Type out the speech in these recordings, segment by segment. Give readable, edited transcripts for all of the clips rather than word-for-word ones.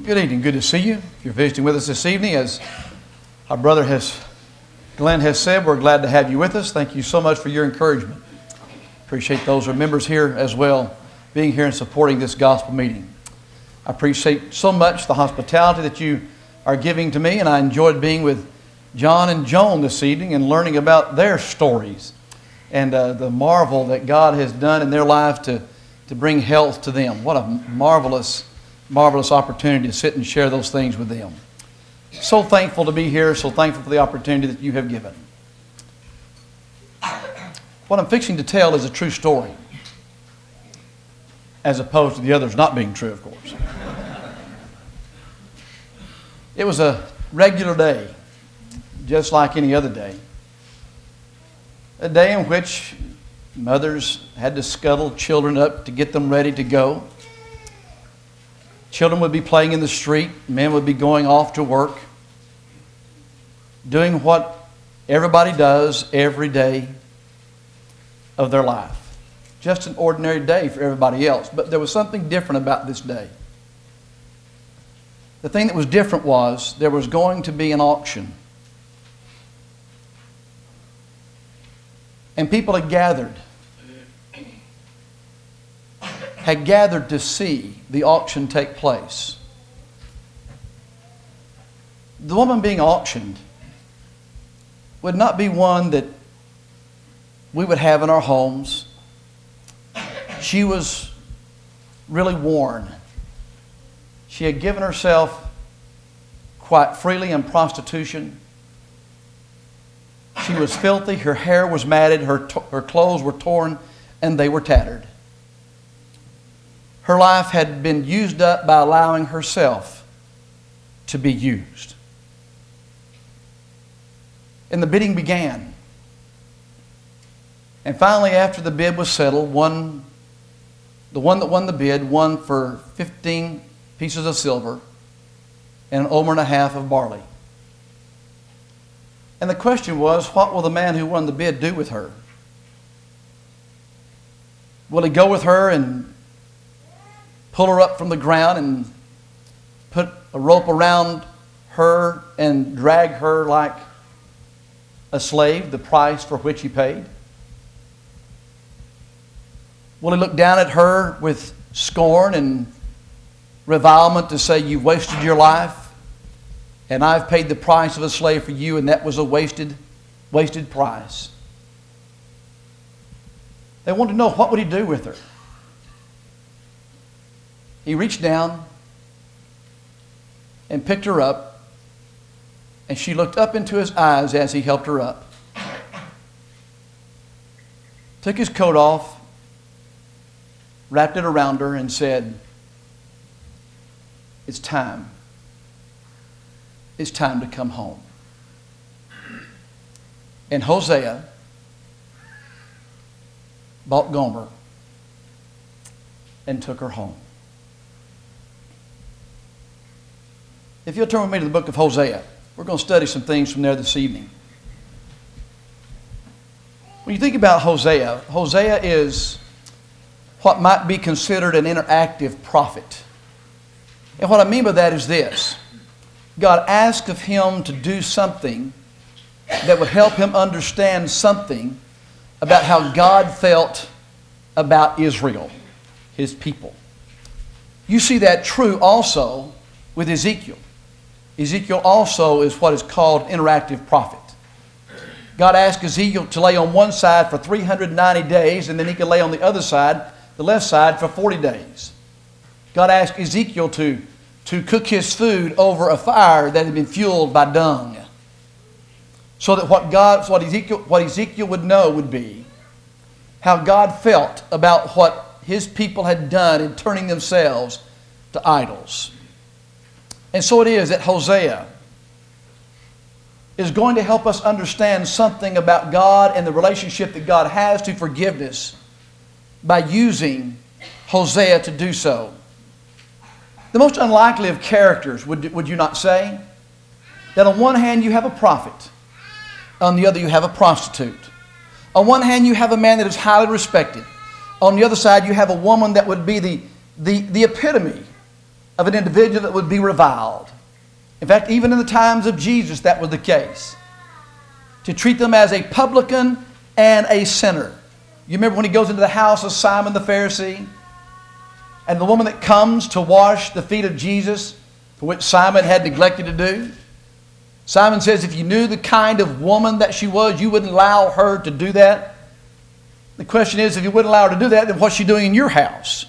Good evening. Good to see you. If you're visiting with us this evening, as our brother Glenn has said, we're glad to have you with us. Thank you so much for your encouragement. Appreciate those who are members here as well, being here and supporting this gospel meeting. I appreciate so much the hospitality that you are giving to me, and I enjoyed being with John and Joan this evening and learning about their stories and the marvel that God has done in their life to bring health to them. What a marvelous opportunity to sit and share those things with them. So thankful to be here, so thankful for the opportunity that you have given. What I'm fixing to tell is a true story, as opposed to the others not being true, of course. It was a regular day, just like any other day. A day in which mothers had to scuttle children up to get them ready to go. Children would be playing in the street. Men would be going off to work, doing what everybody does every day of their life. Just an ordinary day for everybody else. But there was something different about this day. The thing that was different was there was going to be an auction. And people had gathered to see the auction take place. The woman being auctioned would not be one that we would have in our homes. She was really worn. She had given herself quite freely in prostitution. She was filthy, her hair was matted, her clothes were torn, and they were tattered. Her life had been used up by allowing herself to be used. And the bidding began. And finally, after the bid was settled, the one that won the bid won for 15 pieces of silver and an omer and a half of barley. And the question was, what will the man who won the bid do with her? Will he go with her and pull her up from the ground and put a rope around her and drag her like a slave, the price for which he paid? Will he look down at her with scorn and revilement to say, you've wasted your life and I've paid the price of a slave for you, and that was a wasted price? They wanted to know, what would he do with her? He reached down and picked her up, and she looked up into his eyes as he helped her up. Took his coat off, wrapped it around her, and said, it's time. It's time to come home. And Hosea bought Gomer and took her home. If you'll turn with me to the book of Hosea, we're going to study some things from there this evening. When you think about Hosea, Hosea is what might be considered an interactive prophet. And what I mean by that is this. God asked of him to do something that would help him understand something about how God felt about Israel, his people. You see that true also with Ezekiel. Ezekiel also is what is called interactive prophet. God asked Ezekiel to lay on one side for 390 days, and then he could lay on the other side, the left side, for 40 days. God asked Ezekiel to cook his food over a fire that had been fueled by dung, so that what Ezekiel would know would be how God felt about what his people had done in turning themselves to idols. And so it is that Hosea is going to help us understand something about God and the relationship that God has to forgiveness by using Hosea to do so. The most unlikely of characters, would you not say? That on one hand you have a prophet, on the other you have a prostitute. On one hand you have a man that is highly respected. On the other side you have a woman that would be the epitome of an individual that would be reviled. In fact, even in the times of Jesus, that was the case. To treat them as a publican and a sinner. You remember when he goes into the house of Simon the Pharisee, and the woman that comes to wash the feet of Jesus, for which Simon had neglected to do. Simon says, if you knew the kind of woman that she was, you wouldn't allow her to do that. The question is, if you wouldn't allow her to do that, then what's she doing in your house?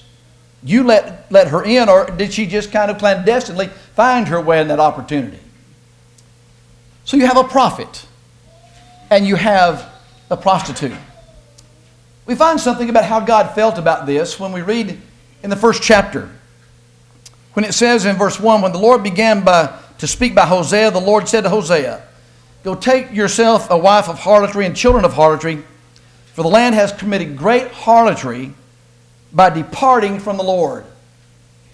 You let her in, or did she just kind of clandestinely find her way in that opportunity? So you have a prophet, and you have a prostitute. We find something about how God felt about this when we read in the first chapter. When it says in verse 1, when the Lord began to speak by Hosea, the Lord said to Hosea, go take yourself a wife of harlotry and children of harlotry, for the land has committed great harlotry by departing from the Lord.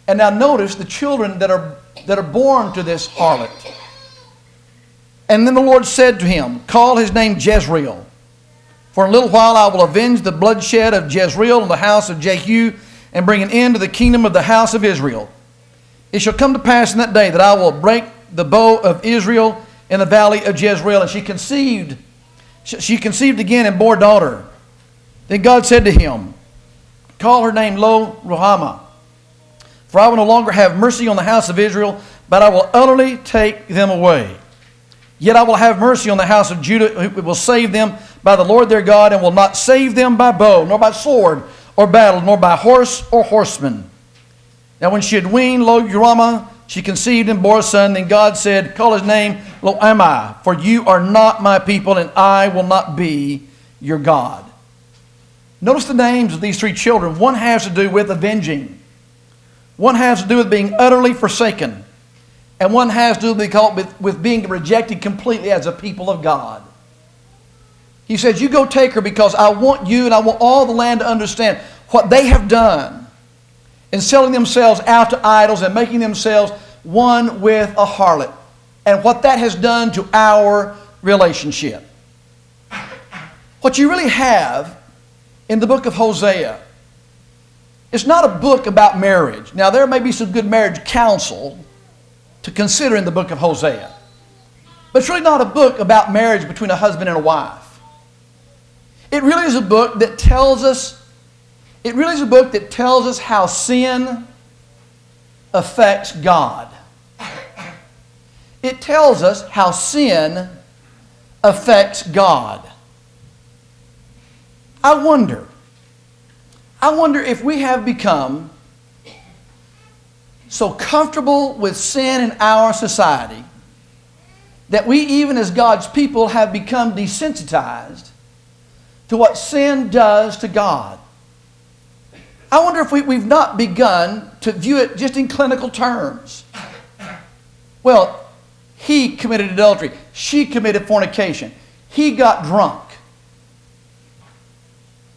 And now notice the children that are born to this harlot. And then the Lord said to him, call his name Jezreel. For a little while I will avenge the bloodshed of Jezreel in the house of Jehu, and bring an end to the kingdom of the house of Israel. It shall come to pass in that day that I will break the bow of Israel in the valley of Jezreel. And she conceived again and bore a daughter. Then God said to him, call her name Lo-Ruhamah. For I will no longer have mercy on the house of Israel, but I will utterly take them away. Yet I will have mercy on the house of Judah, who will save them by the Lord their God, and will not save them by bow, nor by sword, or battle, nor by horse or horseman. Now when she had weaned Lo-Ruhamah, she conceived and bore a son. Then God said, call his name Lo-Ammi, for you are not my people, and I will not be your God. Notice the names of these three children. One has to do with avenging. One has to do with being utterly forsaken. And one has to do with being rejected completely as a people of God. He says, you go take her because I want you and I want all the land to understand what they have done in selling themselves out to idols and making themselves one with a harlot, and what that has done to our relationship. What you really have in the book of Hosea, it's not a book about marriage. Now there may be some good marriage counsel to consider in the book of Hosea, but it's really not a book about marriage between a husband and a wife. It really is a book that tells us how sin affects God. It tells us how sin affects God. I wonder if we have become so comfortable with sin in our society that we, even as God's people, have become desensitized to what sin does to God. I wonder if we've not begun to view it just in clinical terms. Well, he committed adultery. She committed fornication. He got drunk.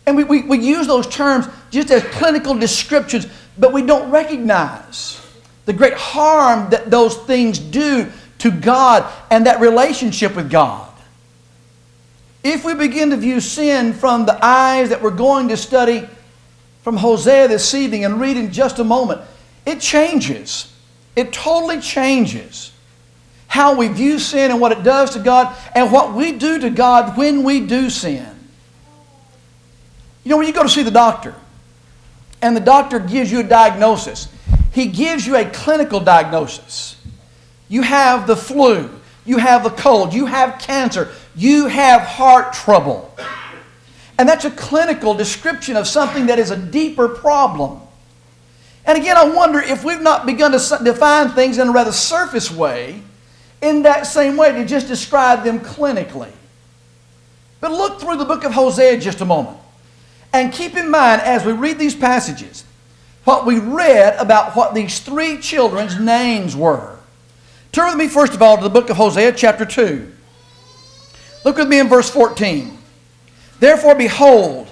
And we use those terms just as clinical descriptions, but we don't recognize the great harm that those things do to God and that relationship with God. If we begin to view sin from the eyes that we're going to study from Hosea this evening and read in just a moment, it changes. It totally changes how we view sin and what it does to God and what we do to God when we do sin. You know, when you go to see the doctor and the doctor gives you a diagnosis, he gives you a clinical diagnosis. You have the flu, you have the cold, you have cancer, you have heart trouble. And that's a clinical description of something that is a deeper problem. And again, I wonder if we've not begun to define things in a rather surface way, in that same way, to just describe them clinically. But look through the book of Hosea just a moment. And keep in mind, as we read these passages, what we read about what these three children's names were. Turn with me, first of all, to the book of Hosea, chapter 2. Look with me in verse 14. Therefore, behold,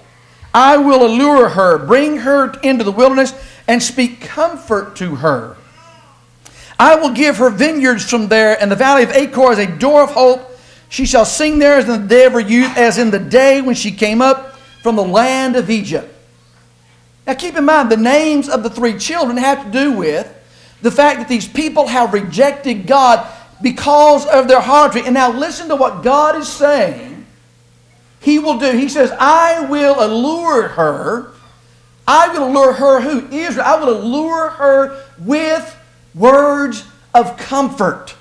I will allure her, bring her into the wilderness, and speak comfort to her. I will give her vineyards from there, and the valley of Achor as a door of hope. She shall sing there as in the day of her youth, as in the day when she came up from the land of Egypt. Now keep in mind, the names of the three children have to do with The fact that these people have rejected God because of their harlotry. And now listen to what God is saying He will do. He says, I will allure her. I will allure her who? Israel. I will allure her with words of comfort.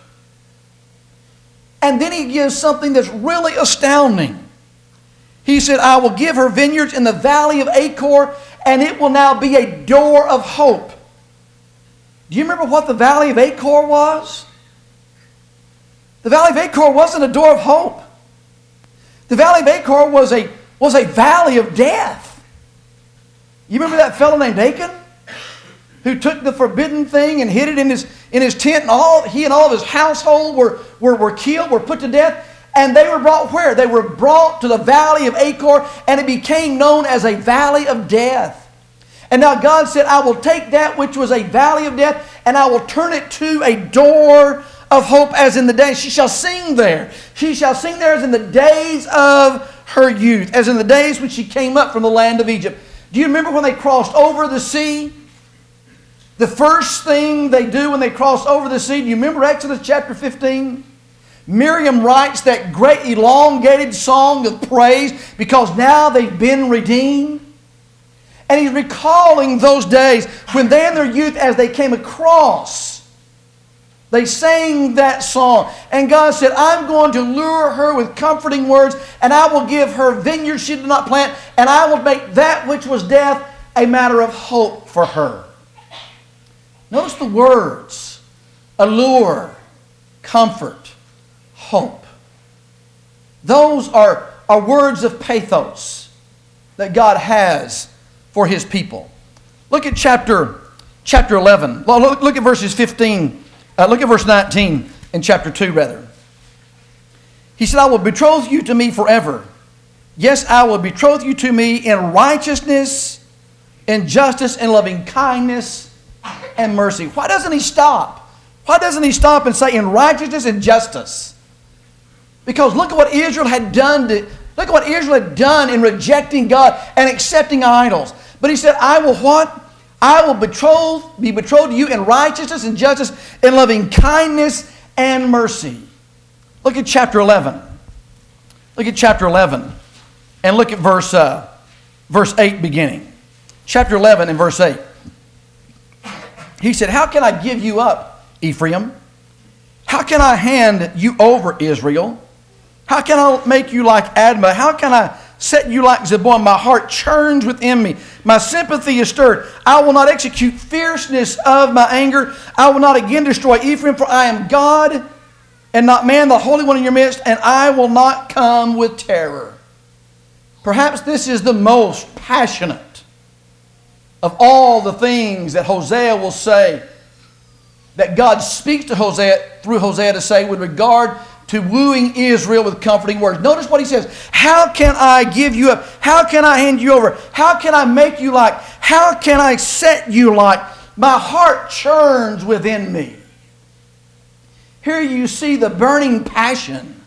And then He gives something that's really astounding. He said, I will give her vineyards in the valley of Achor, and it will now be a door of hope. Do you remember what the valley of Achor was? The valley of Achor wasn't a door of hope. The valley of Achor was a valley of death. You remember that fellow named Achan? Who took the forbidden thing and hid it in his tent, and he and all of his household were killed, were put to death. And they were brought where? They were brought to the valley of Achor, and it became known as a valley of death. And now God said, I will take that which was a valley of death, and I will turn it to a door of hope, as in the days. She shall sing there. She shall sing there as in the days of her youth, as in the days when she came up from the land of Egypt. Do you remember when they crossed over the sea? The first thing they do when they cross over the sea, do you remember Exodus chapter 15? Miriam writes that great elongated song of praise because now they've been redeemed. And he's recalling those days when they in their youth, as they came across, they sang that song. And God said, I'm going to lure her with comforting words, and I will give her vineyards she did not plant, and I will make that which was death a matter of hope for her. Notice the words: allure, comfort, hope. Those are words of pathos that God has for His people. Look at chapter 11. Well, look at verses 15. Look at verse 19 in chapter 2, rather. He said, I will betroth you to me forever. Yes, I will betroth you to me in righteousness, in justice, in loving kindness, and mercy. Why doesn't He stop? Why doesn't He stop and say in righteousness and justice? Because look at what Israel had done. Look at what Israel had done in rejecting God and accepting idols. But He said, I will what? I will be betrothed to you in righteousness and justice, in loving kindness and mercy. Look at chapter 11. Look at chapter 11. And look at verse 8 beginning. Chapter 11 and verse 8. He said, how can I give you up, Ephraim? How can I hand you over, Israel? How can I make you like Admah? How can I set you like Zeboim? My heart churns within me. My sympathy is stirred. I will not execute fierceness of my anger. I will not again destroy Ephraim, for I am God and not man, the Holy One in your midst, and I will not come with terror. Perhaps this is the most passionate of all the things that Hosea will say, that God speaks to Hosea through Hosea to say with regard to wooing Israel with comforting words. Notice what he says. How can I give you up? How can I hand you over? How can I make you like? How can I set you like? My heart churns within me. Here you see the burning passion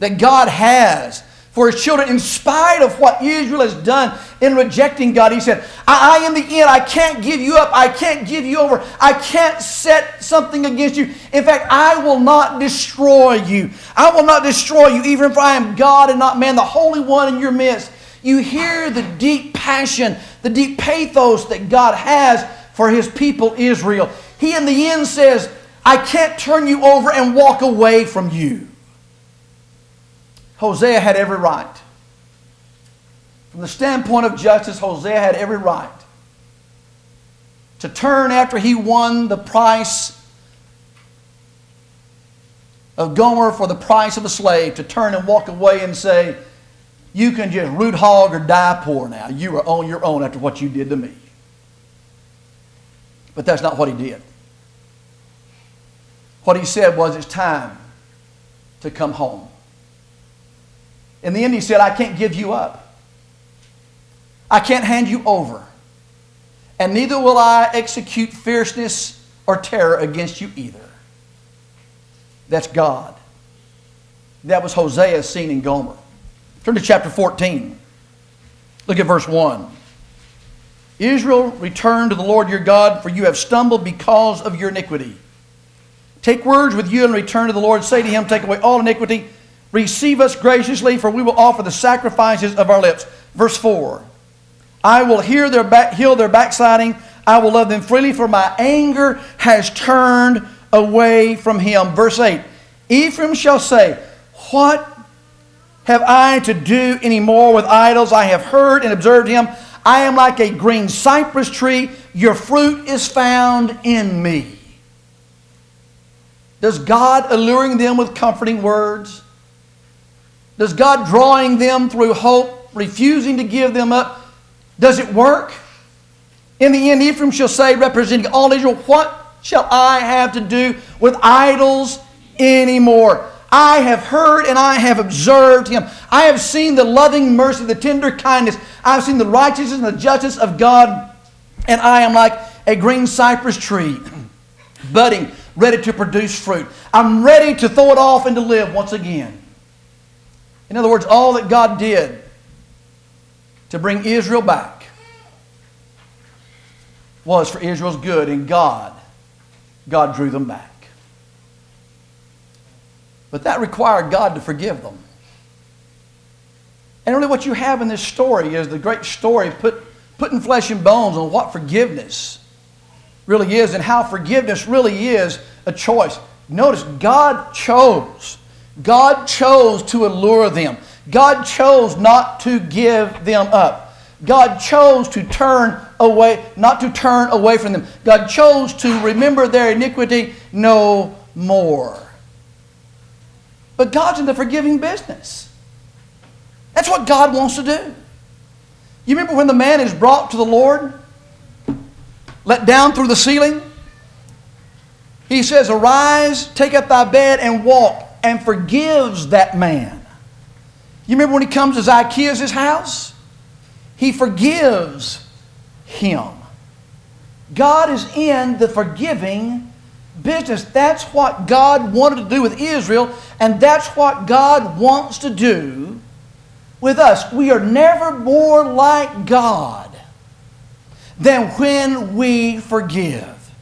that God has for His children, in spite of what Israel has done in rejecting God. He said, I in the end, I can't give you up. I can't give you over. I can't set something against you. In fact, I will not destroy you. I will not destroy you, even if I am God and not man, the Holy One in your midst. You hear the deep passion, the deep pathos that God has for His people Israel. He in the end says, I can't turn you over and walk away from you. Hosea had every right. From the standpoint of justice, Hosea had every right to turn after he won the price of Gomer for the price of a slave, to turn and walk away and say, you can just root hog or die poor now. You are on your own after what you did to me. But that's not what he did. What he said was, it's time to come home. In the end, he said, I can't give you up. I can't hand you over. And neither will I execute fierceness or terror against you either. That's God. That was Hosea seen in Gomer. Turn to chapter 14. Look at verse 1. Israel, return to the Lord your God, for you have stumbled because of your iniquity. Take words with you and return to the Lord. Say to him, take away all iniquity. Receive us graciously, for we will offer the sacrifices of our lips. Verse 4. I will heal their backsliding. I will love them freely, for my anger has turned away from him. Verse 8. Ephraim shall say, what have I to do any more with idols? I have heard and observed him. I am like a green cypress tree. Your fruit is found in me. Does God alluring them with comforting words? Does God drawing them through hope, refusing to give them up? Does it work? In the end, Ephraim shall say, representing all Israel, what shall I have to do with idols anymore? I have heard and I have observed him. I have seen the loving mercy, the tender kindness. I have seen the righteousness and the justice of God. And I am like a green cypress tree, budding, ready to produce fruit. I'm ready to throw it off and to live once again. In other words, all that God did to bring Israel back was for Israel's good, and God drew them back. But that required God to forgive them. And really what you have in this story is the great story putting flesh and bones on what forgiveness really is and how forgiveness really is a choice. Notice, God chose to allure them. God chose not to give them up. God chose to turn away, not to turn away from them. God chose to remember their iniquity no more. But God's in the forgiving business. That's what God wants to do. You remember when the man is brought to the Lord, let down through the ceiling? He says, arise, take up thy bed and walk, and forgives that man. You remember when he comes to Zacchaeus' house? He forgives him. God is in the forgiving business. That's what God wanted to do with Israel, and that's what God wants to do with us. We are never more like God than when we forgive.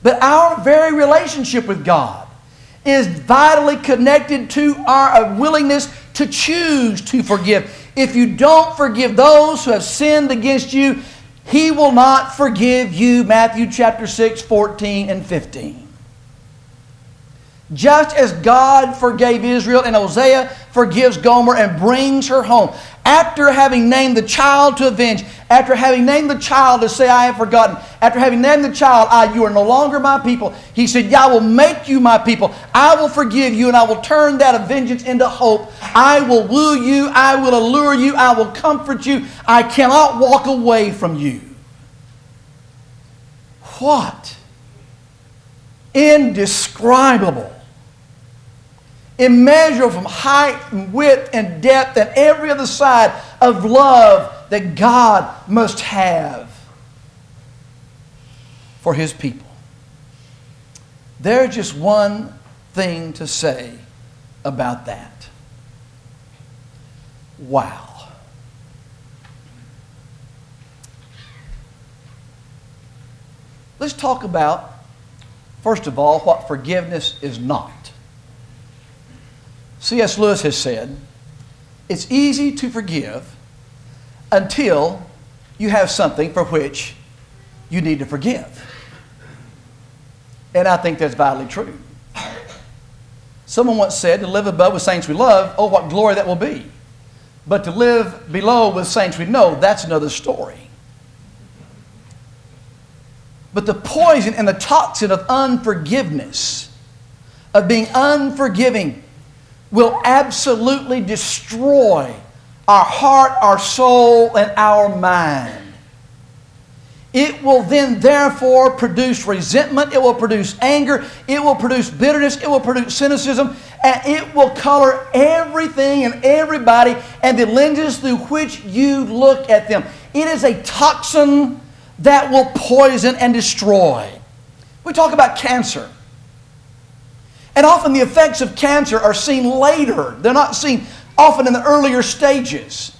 But our very relationship with God is vitally connected to our willingness to choose to forgive. If you don't forgive those who have sinned against you, He will not forgive you. Matthew chapter 6, 14 and 15. Just as God forgave Israel, and Hosea forgives Gomer and brings her home. After having named the child to avenge, after having named the child to say, I have forgotten, after having named the child, you are no longer my people, He said, I will make you my people. I will forgive you, and I will turn that vengeance into hope. I will woo you. I will allure you. I will comfort you. I cannot walk away from you. What indescribable, immeasurable from height and width and depth and every other side of love that God must have for His people. There's just one thing to say about that. Wow. Let's talk about, first of all, what forgiveness is not. C.S. Lewis has said, it's easy to forgive until you have something for which you need to forgive. And I think that's vitally true. Someone once said, to live above with saints we love, oh, what glory that will be. But to live below with saints we know, that's another story. But the poison and the toxin of unforgiveness, of being unforgiving, will absolutely destroy our heart, our soul, and our mind. It will then therefore produce resentment, it will produce anger, it will produce bitterness, it will produce cynicism, and it will color everything and everybody and the lenses through which you look at them. It is a toxin that will poison and destroy. We talk about cancer. And often the effects of cancer are seen later. They're not seen often in the earlier stages.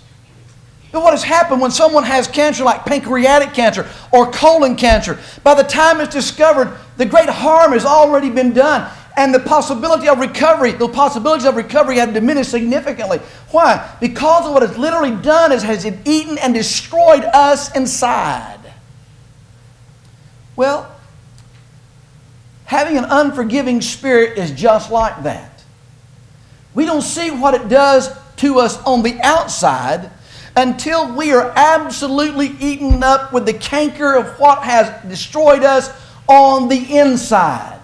But what has happened when someone has cancer like pancreatic cancer or colon cancer, by the time it's discovered, the great harm has already been done. And the possibilities of recovery have diminished significantly. Why? Because of what it's literally done is has it eaten and destroyed us inside. Well, having an unforgiving spirit is just like that. We don't see what it does to us on the outside until we are absolutely eaten up with the canker of what has destroyed us on the inside.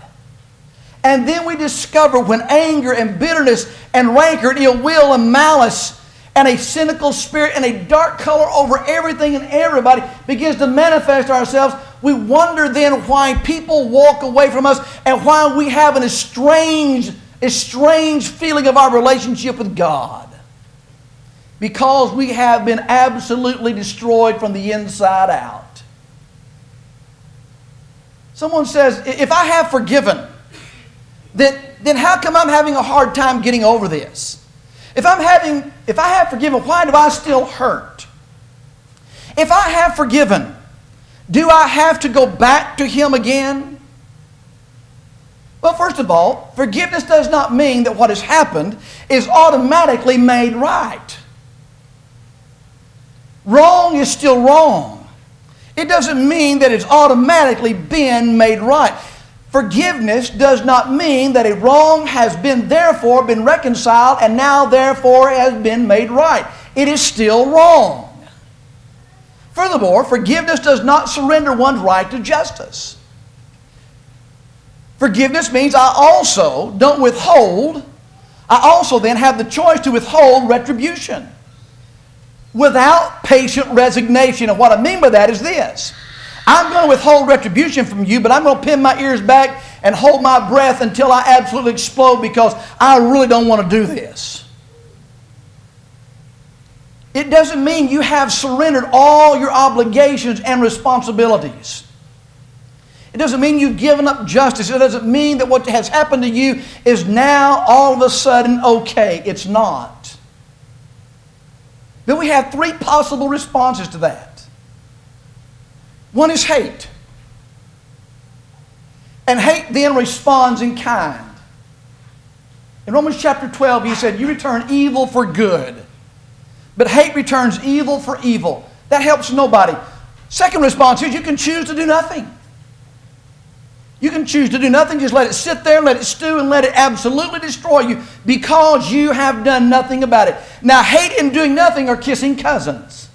And then we discover when anger and bitterness and rancor and ill will and malice and a cynical spirit and a dark color over everything and everybody begins to manifest ourselves, we wonder then why people walk away from us and why we have an estranged feeling of our relationship with God. Because we have been absolutely destroyed from the inside out. Someone says, if I have forgiven, then how come I'm having a hard time getting over this? If I have forgiven, why do I still hurt? If I have forgiven, do I have to go back to Him again? Well, first of all, forgiveness does not mean that what has happened is automatically made right. Wrong is still wrong. It doesn't mean that it's automatically been made right. Forgiveness does not mean that a wrong has been therefore been reconciled and now therefore has been made right. It is still wrong. Furthermore, forgiveness does not surrender one's right to justice. Forgiveness means I also don't withhold. I also then have the choice to withhold retribution without patient resignation. And what I mean by that is this. I'm going to withhold retribution from you, but I'm going to pin my ears back and hold my breath until I absolutely explode because I really don't want to do this. It doesn't mean you have surrendered all your obligations and responsibilities. It doesn't mean you've given up justice. It doesn't mean that what has happened to you is now all of a sudden okay. It's not. But we have three possible responses to that. One is hate. And hate then responds in kind. In Romans chapter 12, he said, you return evil for good. But hate returns evil for evil. That helps nobody. Second response is you can choose to do nothing. You can choose to do nothing. Just let it sit there, let it stew, and let it absolutely destroy you because you have done nothing about it. Now, hate and doing nothing are kissing cousins.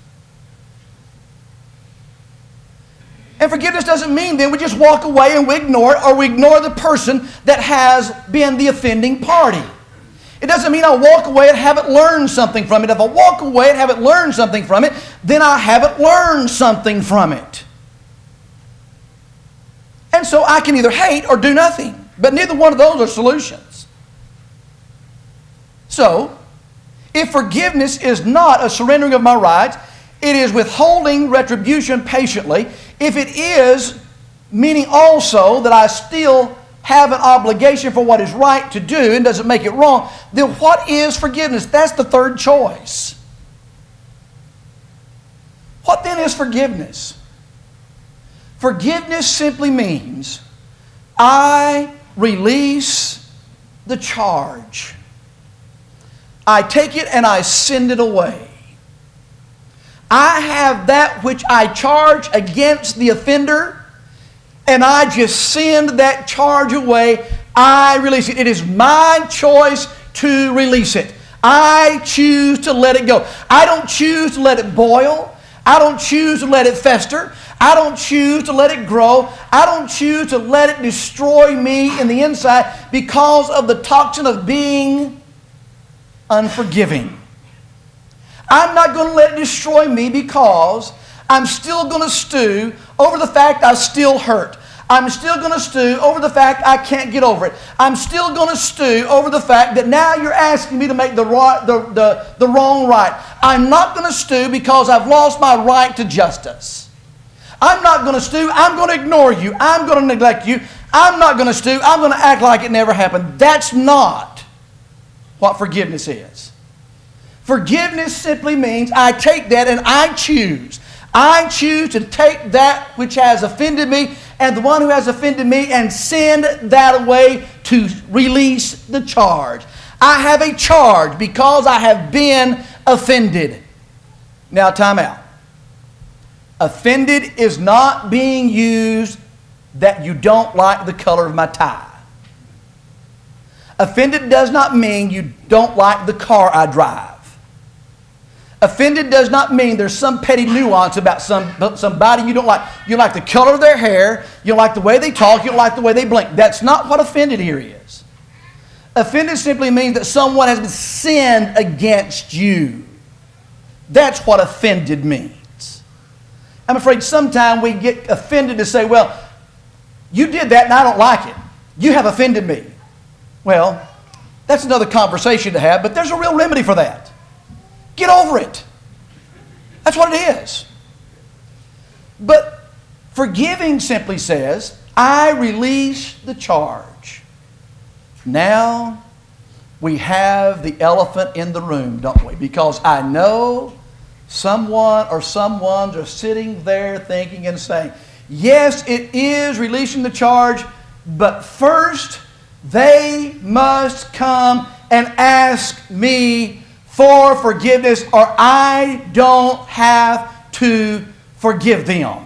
And forgiveness doesn't mean then we just walk away and we ignore it or we ignore the person that has been the offending party. It doesn't mean I'll walk away and haven't learned something from it. If I walk away and haven't learned something from it, then I haven't learned something from it. And so I can either hate or do nothing. But neither one of those are solutions. So, if forgiveness is not a surrendering of my rights, it is withholding retribution patiently. If it is, meaning also that I still have an obligation for what is right to do and doesn't make it wrong, then what is forgiveness? That's the third choice. What then is forgiveness? Forgiveness simply means I release the charge. I take it and I send it away. I have that which I charge against the offender, and I just send that charge away. I release it. It is my choice to release it. I choose to let it go. I don't choose to let it boil. I don't choose to let it fester. I don't choose to let it grow. I don't choose to let it destroy me in the inside because of the toxin of being unforgiving. I'm not going to let it destroy me because I'm still going to stew over the fact I still hurt. I'm still going to stew over the fact I can't get over it. I'm still going to stew over the fact that now you're asking me to make the wrong right. I'm not going to stew because I've lost my right to justice. I'm not going to stew. I'm going to ignore you. I'm going to neglect you. I'm not going to stew. I'm going to act like it never happened. That's not what forgiveness is. Forgiveness simply means I take that and I choose. I choose to take that which has offended me and the one who has offended me and send that away to release the charge. I have a charge because I have been offended. Now, time out. Offended is not being used that you don't like the color of my tie. Offended does not mean you don't like the car I drive. Offended does not mean there's some petty nuance about somebody you don't like. You don't like the color of their hair. You don't like the way they talk. You don't like the way they blink. That's not what offended here is. Offended simply means that someone has sinned against you. That's what offended means. I'm afraid sometimes we get offended to say, well, you did that and I don't like it. You have offended me. Well, that's another conversation to have, but there's a real remedy for that. Get over it. That's what it is. But forgiving simply says, I release the charge. Now we have the elephant in the room, don't we? Because I know someone or someone's are sitting there thinking and saying, yes, it is releasing the charge, but first they must come and ask me for forgiveness or I don't have to forgive them.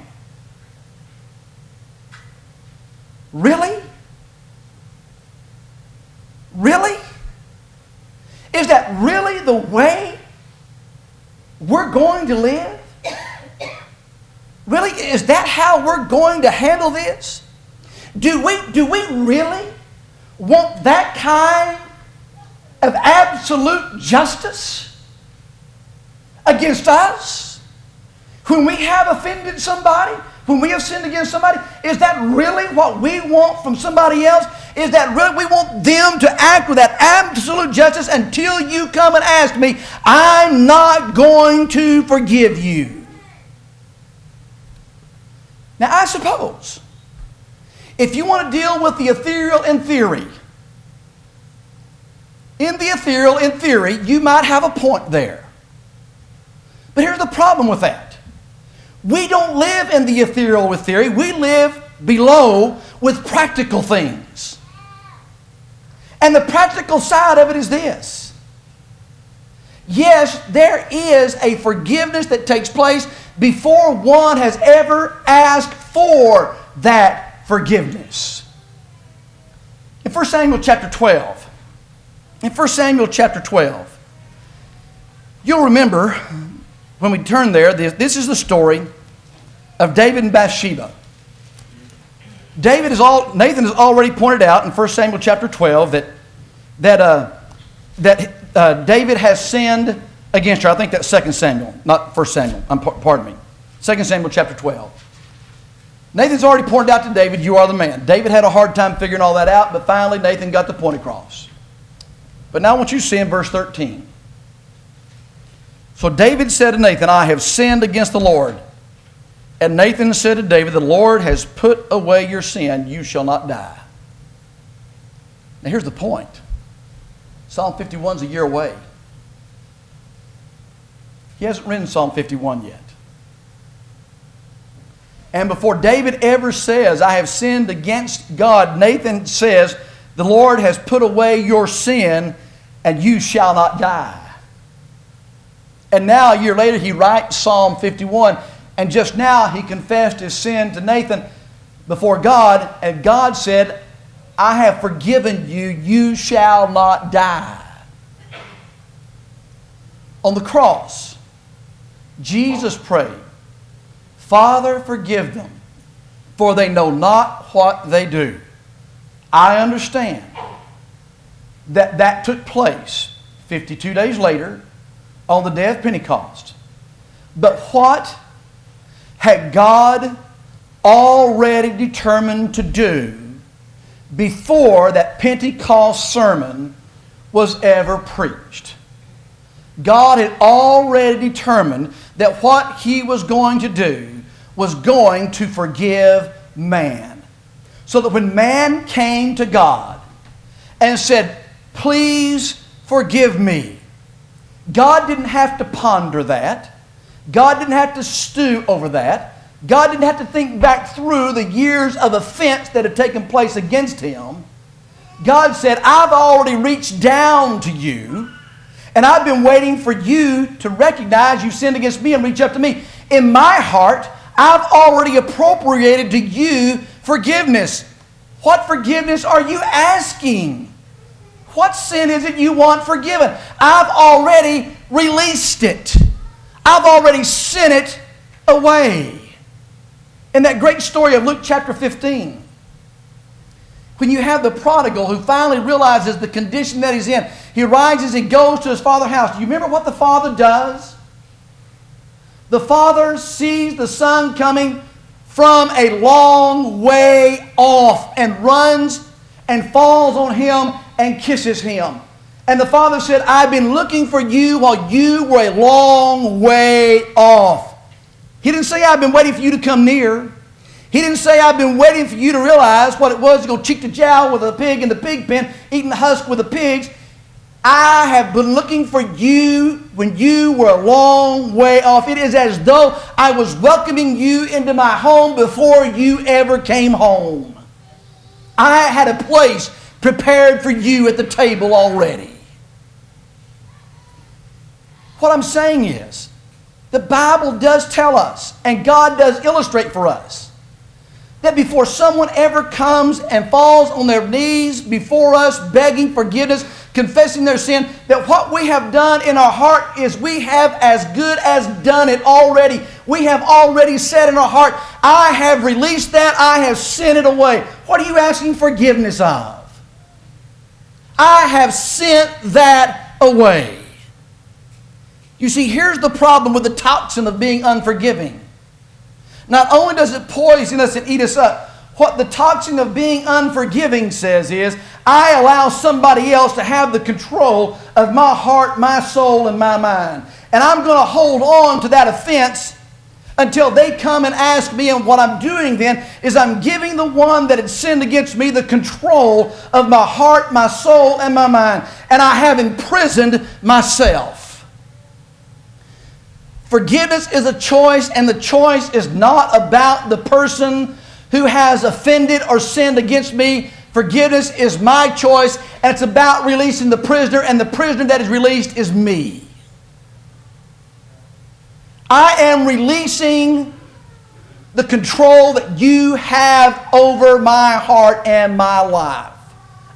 Really? Really? Is that really the way we're going to live? Really? Is that how we're going to handle this? Do we really want that kind of absolute justice against us? When we have offended somebody, when we have sinned against somebody, is that really what we want from somebody else? Is that really we want them to act with that absolute justice until you come and ask me, I'm not going to forgive you? Now, I suppose if you want to deal with the ethereal in theory, in theory, you might have a point there. But here's the problem with that. We don't live in the ethereal with theory. We live below with practical things. And the practical side of it is this. Yes, there is a forgiveness that takes place before one has ever asked for that forgiveness. In 1 Samuel chapter 12, you'll remember when we turn there, this is the story of David and Bathsheba. Nathan has already pointed out in 1 Samuel chapter 12 that David has sinned against her. I think that's 2 Samuel, not 1 Samuel. Pardon me. 2 Samuel chapter 12. Nathan's already pointed out to David, you are the man. David had a hard time figuring all that out, but finally Nathan got the point across. But now I want you to see in verse 13. So David said to Nathan, I have sinned against the Lord. And Nathan said to David, the Lord has put away your sin. You shall not die. Now here's the point. Psalm 51 is a year away. He hasn't written Psalm 51 yet. And before David ever says, I have sinned against God, Nathan says, the Lord has put away your sin and you shall not die. And now a year later he writes Psalm 51. And just now he confessed his sin to Nathan before God. And God said, I have forgiven you. You shall not die. On the cross, Jesus prayed, Father, forgive them, for they know not what they do. I understand that took place 52 days later on the day of Pentecost. But what had God already determined to do before that Pentecost sermon was ever preached? God had already determined that what He was going to do was going to forgive man. So that when man came to God and said, please forgive me, God didn't have to ponder that. God didn't have to stew over that. God didn't have to think back through the years of offense that had taken place against him. God said, I've already reached down to you, and I've been waiting for you to recognize you sinned against me and reach up to me. In my heart, I've already appropriated to you forgiveness. What forgiveness are you asking? What sin is it you want forgiven? I've already released it. I've already sent it away. In that great story of Luke chapter 15, when you have the prodigal who finally realizes the condition that he's in, he rises and goes to his father's house. Do you remember what the father does? The father sees the son coming from a long way off and runs and falls on him and kisses him. And the father said, I've been looking for you while you were a long way off. He didn't say, I've been waiting for you to come near. He didn't say, I've been waiting for you to realize what it was to go cheek to jowl with a pig in the pig pen, eating the husk with the pigs. I have been looking for you when you were a long way off. It is as though I was welcoming you into my home before you ever came home. I had a place prepared for you at the table already. What I'm saying is, the Bible does tell us, and God does illustrate for us, that before someone ever comes and falls on their knees before us, begging forgiveness, confessing their sin, that what we have done in our heart is we have as good as done it already. We have already said in our heart, I have released that, I have sent it away. What are you asking forgiveness of? I have sent that away. You see, here's the problem with the toxin of being unforgiving. Not only does it poison us and eat us up, what the toxin of being unforgiving says is, I allow somebody else to have the control of my heart, my soul, and my mind. And I'm going to hold on to that offense until they come and ask me, and what I'm doing then is I'm giving the one that had sinned against me the control of my heart, my soul, and my mind. And I have imprisoned myself. Forgiveness is a choice, and the choice is not about the person who has offended or sinned against me. Forgiveness is my choice, and it's about releasing the prisoner, and the prisoner that is released is me. I am releasing the control that you have over my heart and my life.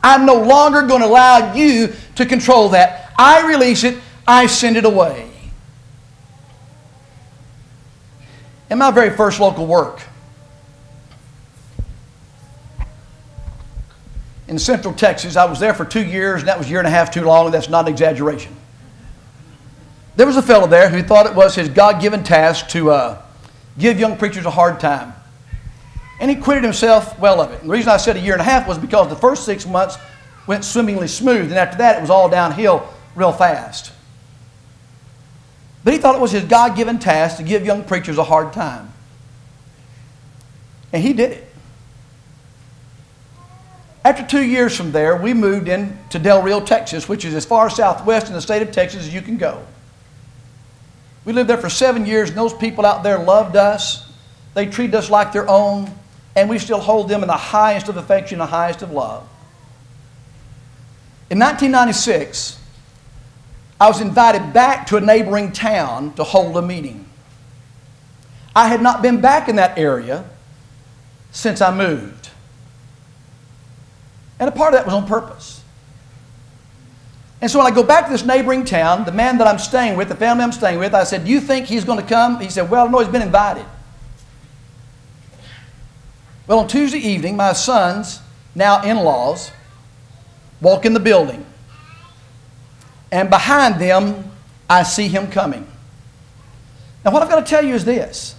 I'm no longer going to allow you to control that. I release it. I send it away. In my very first local work, in Central Texas, I was there for 2 years, and that was a year and a half too long, and that's not an exaggeration. There was a fellow there who thought it was his God-given task to give young preachers a hard time. And he acquitted himself well of it. And the reason I said a year and a half was because the first 6 months went swimmingly smooth, and after that it was all downhill real fast. But he thought it was his God-given task to give young preachers a hard time. And he did it. After 2 years from there, we moved into Del Rio, Texas, which is as far southwest in the state of Texas as you can go. We lived there for 7 years, and those people out there loved us. They treated us like their own, and we still hold them in the highest of affection, the highest of love. In 1996, I was invited back to a neighboring town to hold a meeting. I had not been back in that area since I moved. And a part of that was on purpose. And so when I go back to this neighboring town, the man that I'm staying with, the family I'm staying with, I said, do you think he's going to come? He said, well, no, he's been invited. Well, on Tuesday evening, my sons, now in-laws, walk in the building. And behind them, I see him coming. Now, what I've got to tell you is this.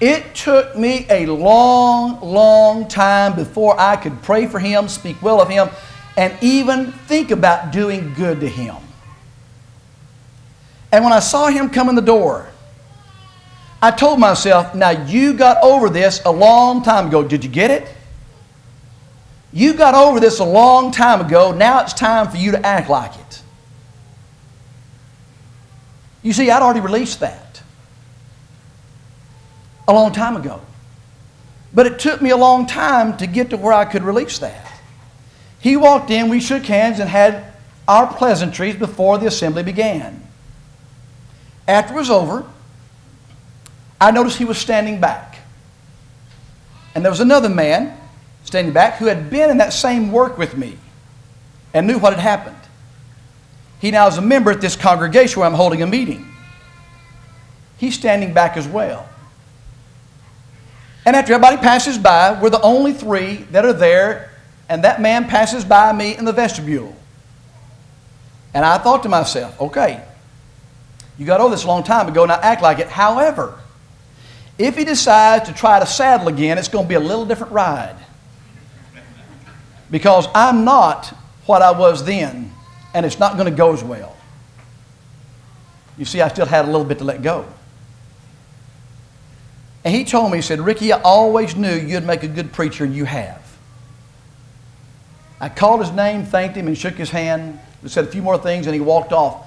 It took me a long, long time before I could pray for him, speak well of him, and even think about doing good to him. And when I saw him come in the door, I told myself, now you got over this a long time ago. Did you get it? You got over this a long time ago. Now it's time for you to act like it. You see, I'd already released that a long time ago. But it took me a long time to get to where I could release that. He walked in, we shook hands and had our pleasantries before the assembly began. After it was over, I noticed he was standing back. And there was another man standing back who had been in that same work with me and knew what had happened. He now is a member at this congregation where I'm holding a meeting. He's standing back as well. And after everybody passes by, we're the only three that are there, and that man passes by me in the vestibule. And I thought to myself, okay, you got over this a long time ago, now act like it. However, if he decides to try to saddle again, it's going to be a little different ride. Because I'm not what I was then, and it's not going to go as well. You see, I still had a little bit to let go. And he told me, he said, Rickie, I always knew you'd make a good preacher, and you have. I called his name, thanked him, and shook his hand. We said a few more things, and he walked off.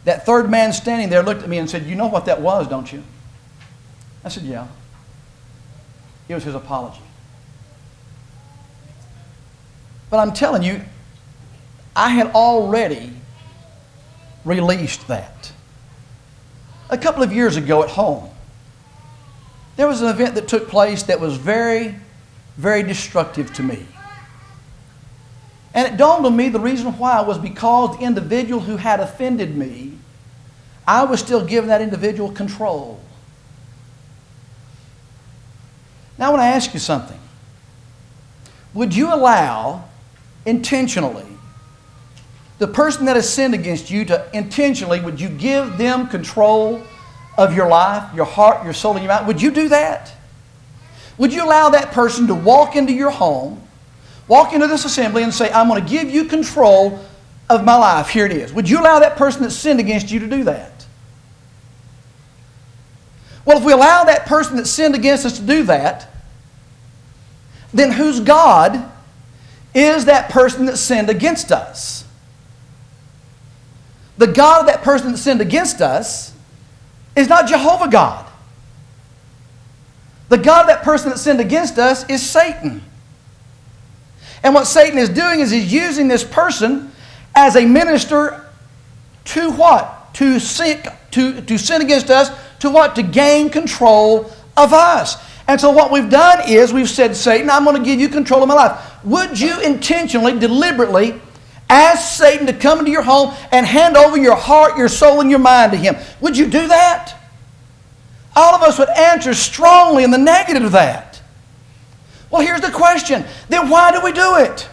That third man standing there looked at me and said, you know what that was, don't you? I said, yeah. It was his apology. But I'm telling you, I had already released that. A couple of years ago at home, there was an event that took place that was very, very destructive to me. And it dawned on me the reason why was because the individual who had offended me, I was still giving that individual control. Now I want to ask you something. Would you allow intentionally the person that has sinned against you to intentionally, would you give them control of your life, your heart, your soul, and your mind? Would you do that? Would you allow that person to walk into your home, walk into this assembly and say, I'm going to give you control of my life. Here it is. Would you allow that person that sinned against you to do that? Well, if we allow that person that sinned against us to do that, then whose God is that person that sinned against us? The God of that person that sinned against us is not Jehovah God. The God of that person that sinned against us is Satan. And what Satan is doing is he's using this person as a minister to what? To sin against us. To what? To gain control of us. And so what we've done is we've said, Satan, I'm going to give you control of my life. Would you intentionally, deliberately ask Satan to come into your home and hand over your heart, your soul, and your mind to him? Would you do that? All of us would answer strongly in the negative of that. Well, here's the question. Then why do we do it?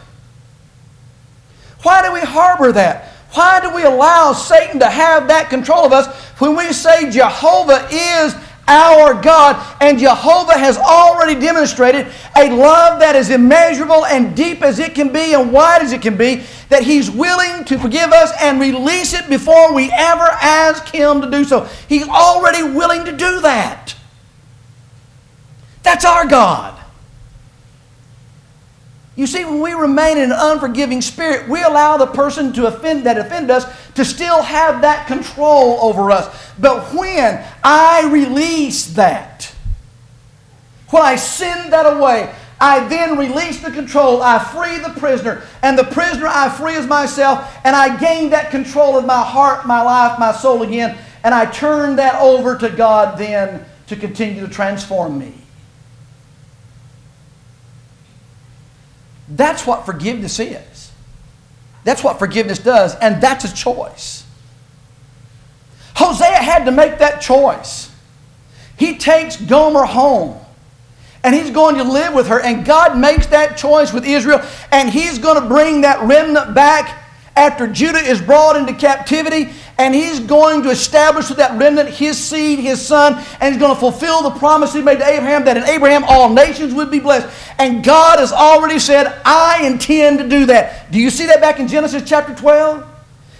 Why do we harbor that? Why do we allow Satan to have that control of us when we say Jehovah is our God, and Jehovah has already demonstrated a love that is immeasurable and deep as it can be and wide as it can be, that He's willing to forgive us and release it before we ever ask Him to do so. He's already willing to do that. That's our God. You see, when we remain in an unforgiving spirit, we allow the person that offended us to still have that control over us. But when I release that, when I send that away, I then release the control. I free the prisoner, and the prisoner I free as myself, and I gain that control of my heart, my life, my soul again, and I turn that over to God then to continue to transform me. That's what forgiveness is. That's what forgiveness does, and that's a choice. Hosea had to make that choice. He takes Gomer home, and he's going to live with her, and God makes that choice with Israel, and He's going to bring that remnant back after Judah is brought into captivity, and He's going to establish with that remnant His seed, His son, and He's going to fulfill the promise He made to Abraham that in Abraham all nations would be blessed. And God has already said, I intend to do that. Do you see that back in Genesis chapter 12?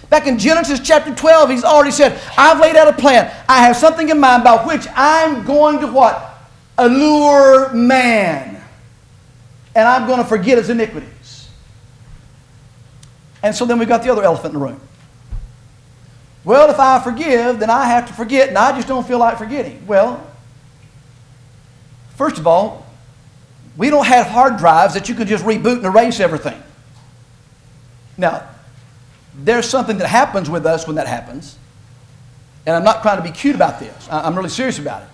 Back in Genesis chapter 12, He's already said, I've laid out a plan. I have something in mind by which I'm going to what? Allure man. And I'm going to forget his iniquities. And so then we've got the other elephant in the room. Well, if I forgive, then I have to forget, and I just don't feel like forgetting. Well, first of all, we don't have hard drives that you can just reboot and erase everything. Now, there's something that happens with us when that happens, and I'm not trying to be cute about this. I'm really serious about it.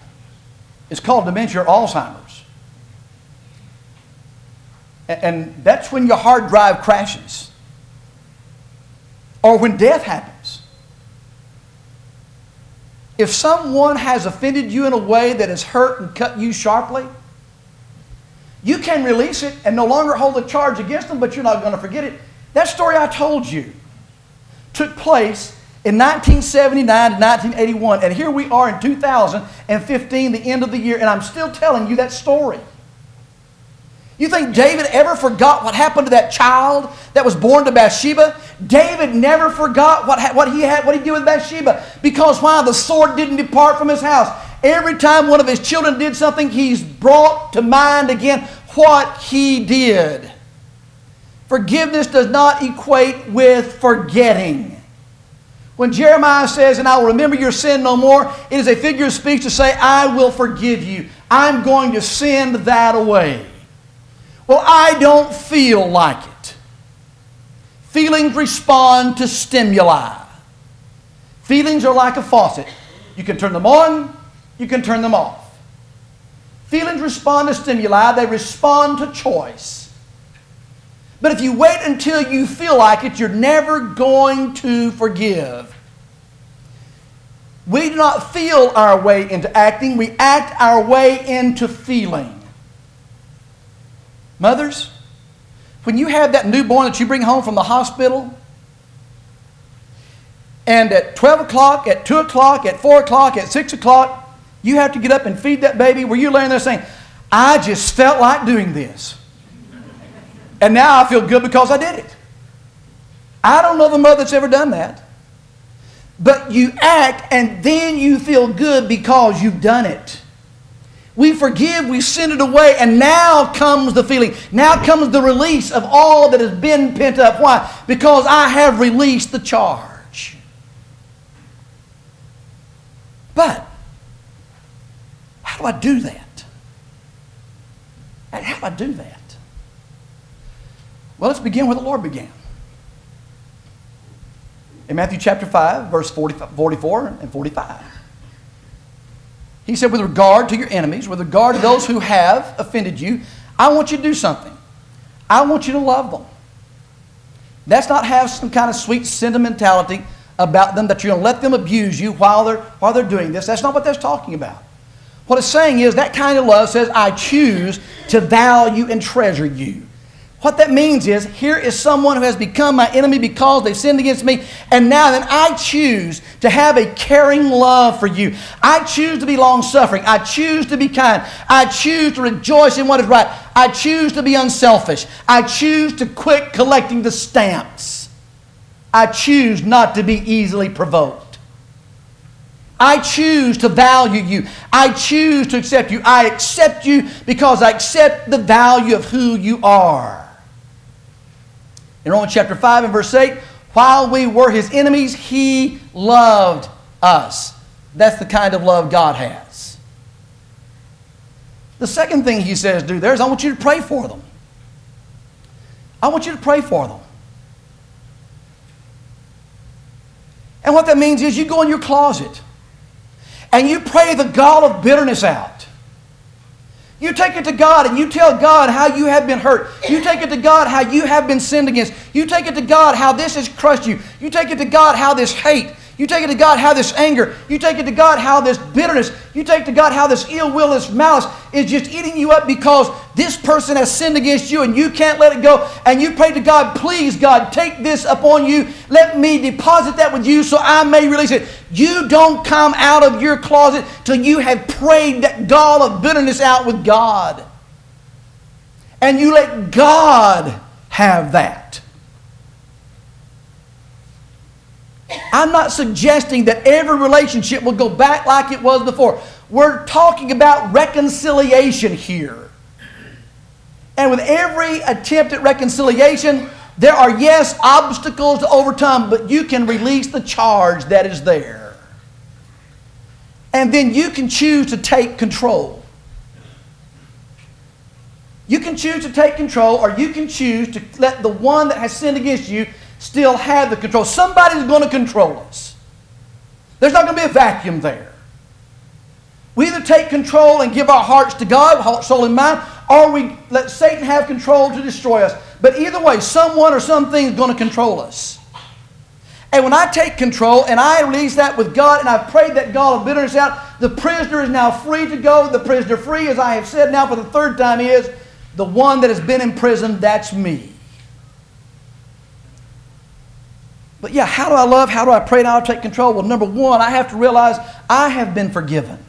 It's called dementia or Alzheimer's. And that's when your hard drive crashes, or when death happens. If someone has offended you in a way that has hurt and cut you sharply, you can release it and no longer hold a charge against them, but you're not going to forget it. That story I told you took place in 1979 to 1981, and here we are in 2015, the end of the year, and I'm still telling you that story. You think David ever forgot what happened to that child that was born to Bathsheba? David never forgot what he did with Bathsheba, because why? The sword didn't depart from his house. Every time one of his children did something, he's brought to mind again what he did. Forgiveness does not equate with forgetting. When Jeremiah says, and I will remember your sin no more, it is a figure of speech to say, I will forgive you. I'm going to send that away. Well, I don't feel like it. Feelings respond to stimuli. Feelings are like a faucet. You can turn them on, you can turn them off. Feelings respond to stimuli. They respond to choice. But if you wait until you feel like it, you're never going to forgive. We do not feel our way into acting. We act our way into feeling. Mothers, when you have that newborn that you bring home from the hospital, and at 12 o'clock, at 2 o'clock, at 4 o'clock, at 6 o'clock, you have to get up and feed that baby, where you're laying there saying, I just felt like doing this. And now I feel good because I did it. I don't know the mother that's ever done that. But you act and then you feel good because you've done it. We forgive, we send it away, and now comes the feeling. Now comes the release of all that has been pent up. Why? Because I have released the charge. But how do I do that? And how do I do that? Well, let's begin where the Lord began. In Matthew chapter 5, verse 44 and 45. He said, with regard to your enemies, with regard to those who have offended you, I want you to do something. I want you to love them. That's not have some kind of sweet sentimentality about them, that you're going to let them abuse you while they're doing this. That's not what that's talking about. What it's saying is that kind of love says, I choose to value and treasure you. What that means is, here is someone who has become my enemy because they sinned against me, and now then I choose to have a caring love for you. I choose to be long-suffering. I choose to be kind. I choose to rejoice in what is right. I choose to be unselfish. I choose to quit collecting the stamps. I choose not to be easily provoked. I choose to value you. I choose to accept you. I accept you because I accept the value of who you are. In Romans chapter 5 and verse 8, while we were his enemies, he loved us. That's the kind of love God has. The second thing he says do there is, I want you to pray for them. I want you to pray for them. And what that means is, you go in your closet and you pray the gall of bitterness out. You take it to God and you tell God how you have been hurt. You take it to God how you have been sinned against. You take it to God how this has crushed you. You take it to God how this hate. You take it to God how this anger. You take it to God how this bitterness. You take it to God how this ill will, this malice is just eating you up because this person has sinned against you and you can't let it go. And you pray to God, please God, take this upon you. Let me deposit that with you so I may release it. You don't come out of your closet till you have prayed that gall of bitterness out with God. And you let God have that. I'm not suggesting that every relationship will go back like it was before. We're talking about reconciliation here. And with every attempt at reconciliation, There are, yes, obstacles to overcome, but you can release the charge that is there. And then you can choose to take control. You can choose to take control, or you can choose to let the one that has sinned against you still have the control. Somebody's going to control us. There's not going to be a vacuum there. We either take control and give our hearts to God, heart, soul, and mind, or we let Satan have control to destroy us. But either way, someone or something is going to control us. And when I take control and I release that with God, and I prayed that gall of bitterness out, the prisoner is now free to go. The prisoner free, as I have said now for the third time, is the one that has been in prison. That's me. But yeah, how do I love? How do I pray? And how do I take control? Well, number one, I have to realize I have been forgiven.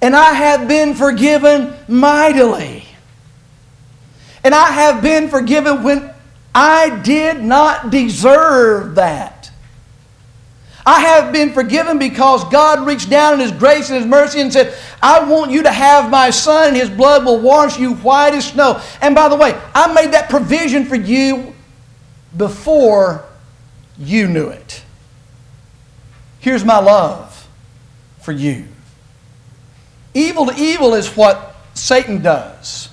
And I have been forgiven mightily. And I have been forgiven when I did not deserve that. I have been forgiven because God reached down in His grace and His mercy and said, I want you to have my Son, and His blood will wash you white as snow. And by the way, I made that provision for you before you knew it. Here's my love for you. Evil to evil is what Satan does.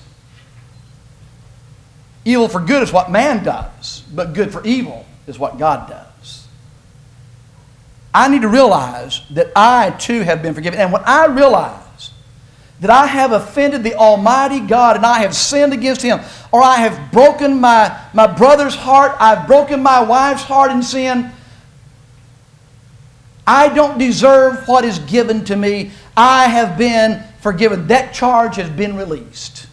Evil for good is what man does, but good for evil is what God does. I need to realize that I too have been forgiven. And when I realize that I have offended the Almighty God and I have sinned against Him, or I have broken my brother's heart, I've broken my wife's heart in sin, I don't deserve what is given to me. I have been forgiven. That charge has been released.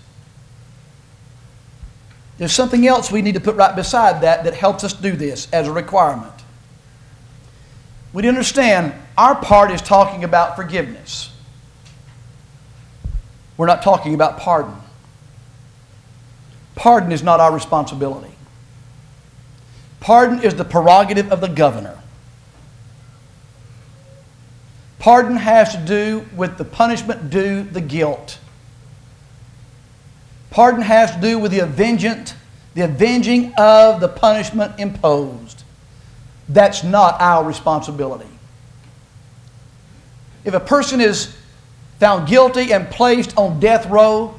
There's something else we need to put right beside that helps us do this as a requirement. We need to understand our part is talking about forgiveness. We're not talking about pardon. Pardon is not our responsibility. Pardon is the prerogative of the governor. Pardon has to do with the punishment due the guilt. Pardon has to do with the avenging of the punishment imposed. That's not our responsibility. If a person is found guilty and placed on death row,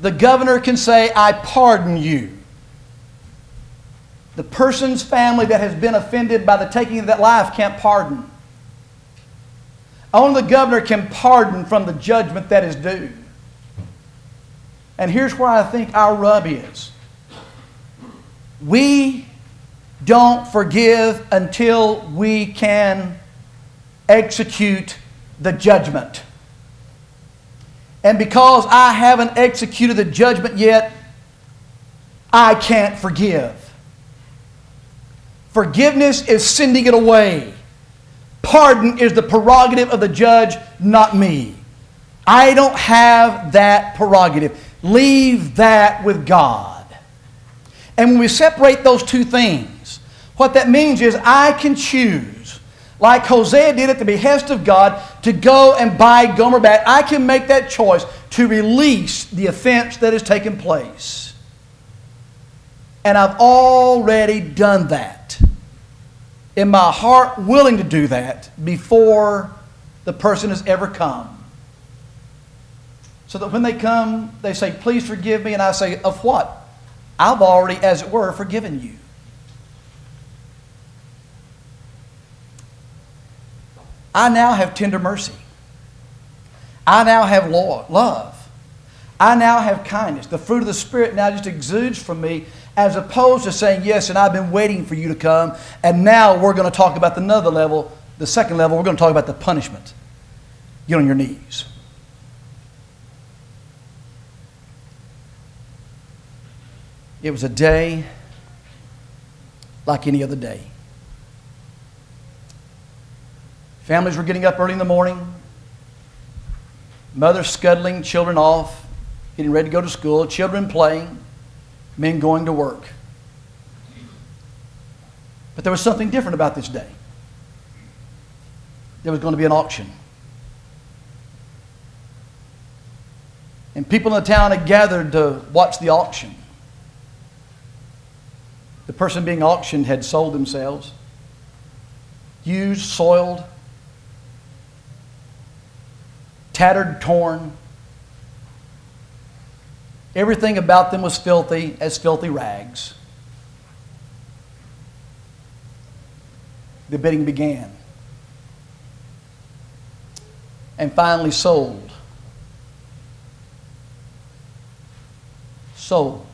the governor can say, I pardon you. The person's family that has been offended by the taking of that life can't pardon. Only the governor can pardon from the judgment that is due. And here's where I think our rub is. We don't forgive until we can execute the judgment. And because I haven't executed the judgment yet, I can't forgive. Forgiveness is sending it away. Pardon is the prerogative of the judge, not me. I don't have that prerogative. Leave that with God. And when we separate those two things, what that means is I can choose, like Hosea did at the behest of God, to go and buy Gomer back. I can make that choice to release the offense that has taken place. And I've already done that. In my heart, willing to do that before the person has ever come. So that when they come, they say, please forgive me. And I say, of what? I've already, as it were, forgiven you. I now have tender mercy. I now have love. I now have kindness. The fruit of the Spirit now just exudes from me, as opposed to saying, yes, and I've been waiting for you to come, and now we're going to talk about another level, the second level, we're going to talk about the punishment. Get on your knees. It was a day like any other day. Families were getting up early in the morning. Mothers scuttling children off, getting ready to go to school. Children playing. Men going to work. But there was something different about this day. There was going to be an auction. And people in the town had gathered to watch the auction. The person being auctioned had sold themselves, used, soiled, tattered, torn. Everything about them was filthy as filthy rags. The bidding began. And finally sold. Sold.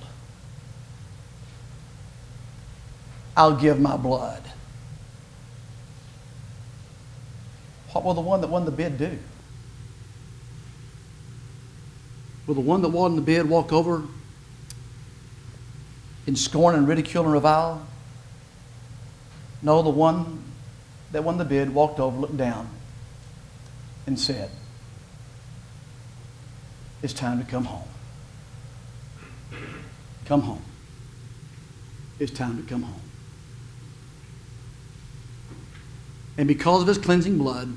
I'll give my blood. What will the one that won the bid do? Will the one that won the bid walk over in scorn and ridicule and revile? No, the one that won the bid walked over, looked down, and said, it's time to come home. Come home. It's time to come home. And because of his cleansing blood,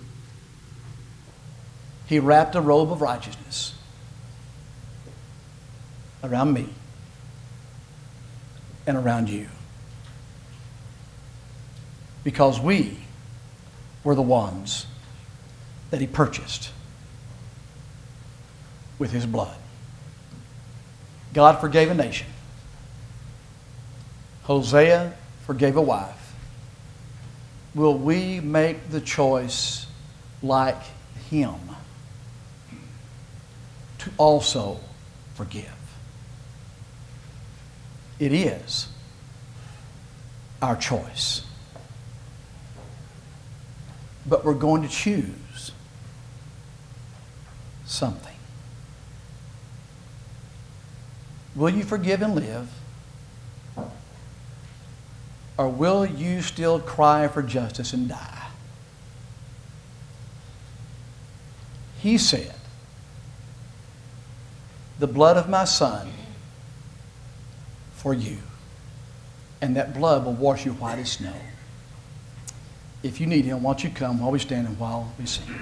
he wrapped a robe of righteousness around me and around you. Because we were the ones that he purchased with his blood. God forgave a nation. Hosea forgave a wife. Will we make the choice like him to also forgive? It is our choice. But we're going to choose something. Will you forgive and live? Or will you still cry for justice and die? He said, the blood of my son for you. And that blood will wash you white as snow. If you need him, why don't you come while we stand and while we sing.